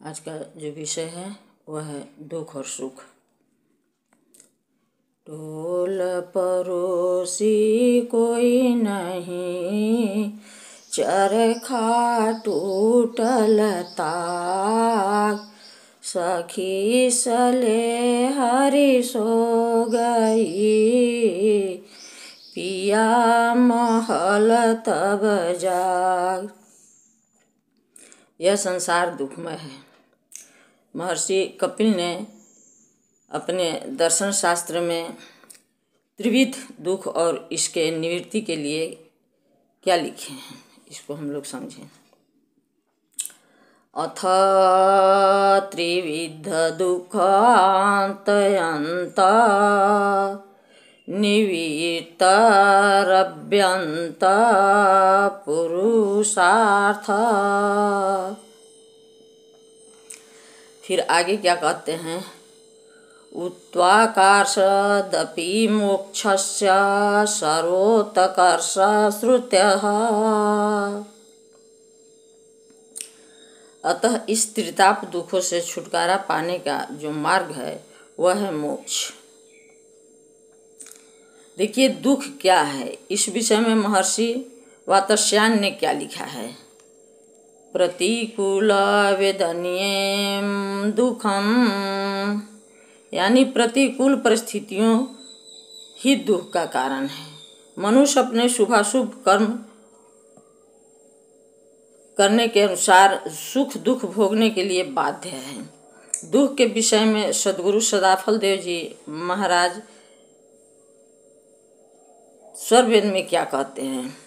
आज का जो विषय है वह है दुख और सुख। टोल पड़ोसी कोई नहीं, चरखा टूटल ताग, सखी सले हरि सो गई, पिया महल तब जाग। यह संसार दुखमय है। महर्षि कपिल ने अपने दर्शन शास्त्र में त्रिविध दुख और इसके निवृत्ति के लिए क्या लिखे हैं, इसको हम लोग समझें। अथ त्रिविध दुखांतयंत निवितरभ्यंत पुरुषार्थ। फिर आगे क्या कहते हैं, उत्वाकार्षदपि मोक्षस्य सर्वोत्कर्ष श्रुत्यः। अतः इस त्रिताप दुखों से छुटकारा पाने का जो मार्ग है वह है मोक्ष। देखिए दुख क्या है, इस विषय में महर्षि वातस्यायन ने क्या लिखा है। प्रतिकूल वेदनीय दुखम, यानी प्रतिकूल परिस्थितियों ही दुख का कारण है। मनुष्य अपने शुभाशुभ कर्म करने के अनुसार सुख दुख भोगने के लिए बाध्य है। दुख के विषय में सद्गुरु सदाफल देव जी महाराज स्वरवेद में क्या कहते हैं।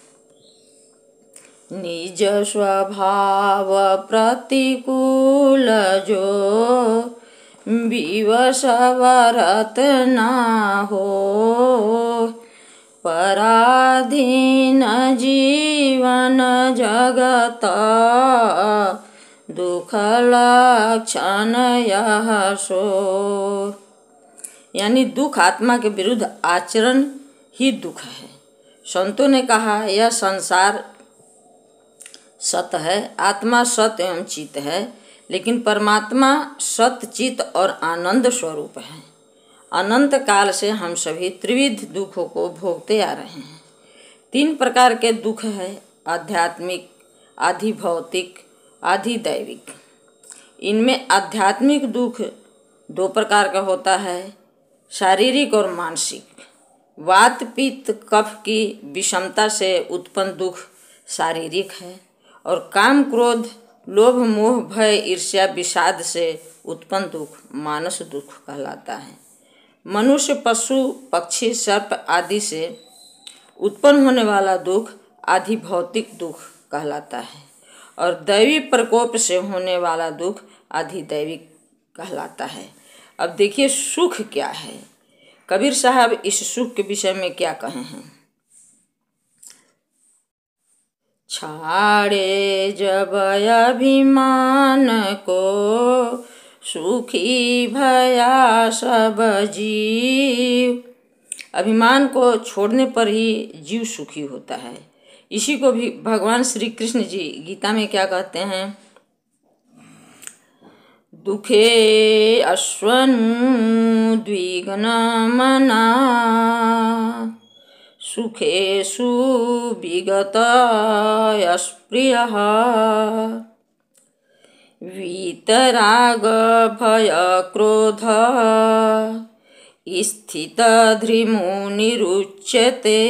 निज स्वभाव प्रतिकूल जो विवश वरत ना हो, पराधीन जीवन जगत दुख लक्षण यह सो। यानी दुख आत्मा के विरुद्ध आचरण ही दुख है। संतों ने कहा यह संसार सत है, आत्मा सत एवं चित है, लेकिन परमात्मा सत चित और आनंद स्वरूप है। अनंत काल से हम सभी त्रिविध दुखों को भोगते आ रहे हैं। 3 प्रकार के दुख है, आध्यात्मिक, आधि भौतिक, आधि दैविक। इनमें आध्यात्मिक दुख 2 प्रकार का होता है, शारीरिक और मानसिक। वात पित्त कफ की विषमता से उत्पन्न दुख शारीरिक है, और काम क्रोध लोभ मोह भय ईर्ष्या विषाद से उत्पन्न दुख मानस दुख कहलाता है। मनुष्य पशु पक्षी सर्प आदि से उत्पन्न होने वाला दुख आधि भौतिक दुख कहलाता है, और दैवी प्रकोप से होने वाला दुख आधि दैविक कहलाता है। अब देखिए सुख क्या है। कबीर साहब इस सुख के विषय में क्या कहे हैं। छाड़े जब अभिमान को सुखी भया सब जीव। अभिमान को छोड़ने पर ही जीव सुखी होता है। इसी को भी भगवान श्री कृष्ण जी गीता में क्या कहते हैं, दुखे अश्वनु द्विगुण मना, सुखेषु विगत स्प्रियः, वीतराग भय क्रोध स्थित धृमुनिरुच्यते।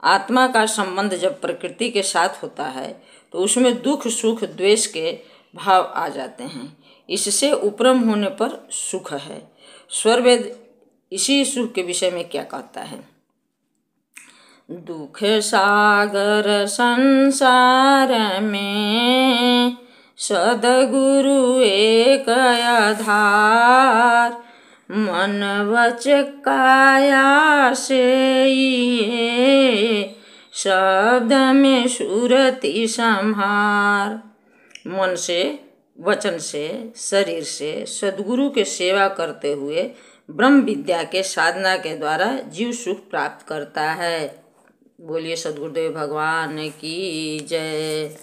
आत्मा का संबंध जब प्रकृति के साथ होता है तो उसमें दुख सुख द्वेष के भाव आ जाते हैं। इससे उपरम होने पर सुख है। स्वरवेद इसी सुख के विषय में क्या कहता है। दुख सागर संसार में सद्गुरु एक आधार, मन वच काया से ये शब्द में सुरति संहार। मन से वचन से शरीर से सद्गुरु के सेवा करते हुए ब्रह्म विद्या के साधना के द्वारा जीव सुख प्राप्त करता है। बोलिए सद्गुरुदेव भगवान की जय।